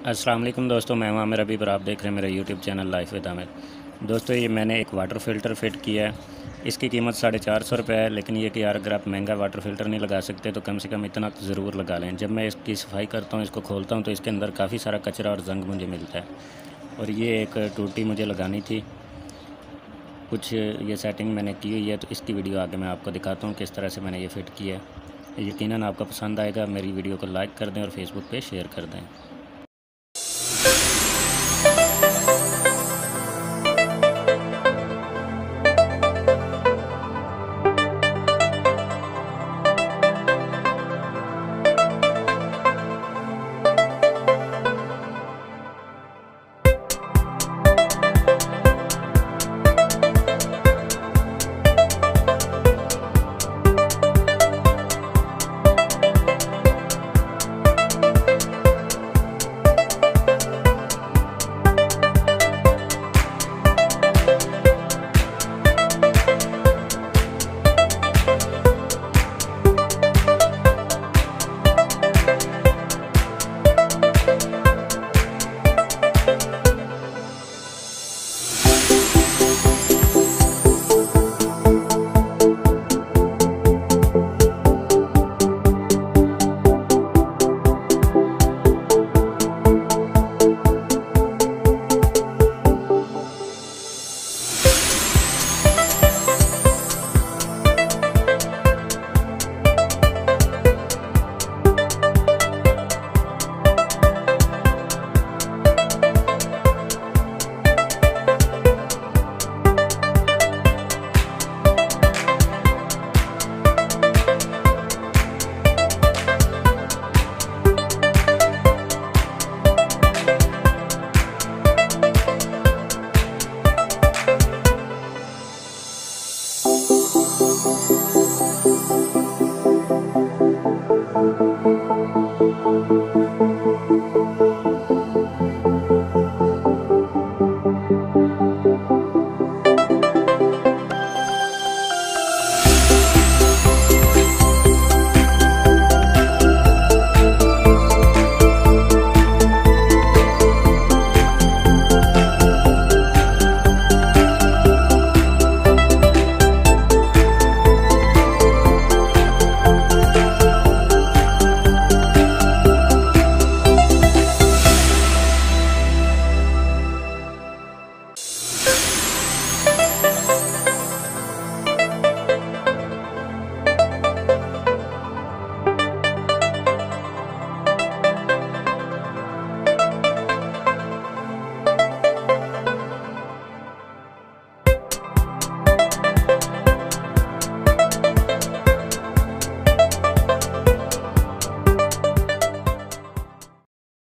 अस्सलाम वालेकुम दोस्तों, मैं हूं आमिर अभी पर आप देख रहे हैं मेरा YouTube channel life with Aamir. दोस्तों, ये मैंने एक वाटर फ़िल्टर फ़िट किया है। इसकी कीमत 450 रुपये है, लेकिन ये कि यार अगर आप महंगा वाटर फ़िल्टर नहीं लगा सकते तो कम से कम इतना तो ज़रूर लगा लें। जब मैं इसकी सफाई करता हूँ, इसको खोलता हूँ तो इसके अंदर काफ़ी सारा कचरा और जंग मुझे मिलता है। और ये एक टूटी मुझे लगानी थी, कुछ ये सेटिंग मैंने की हुई है, तो इसकी वीडियो आगे मैं आपको दिखाता हूँ किस तरह से मैंने ये फ़िट किया है। यकीनन आपको पसंद आएगा। मेरी वीडियो को लाइक कर दें और फेसबुक पे शेयर कर दें।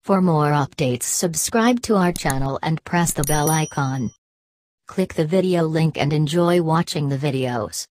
For more updates, subscribe to our channel and press the bell icon. Click the video link and enjoy watching the videos.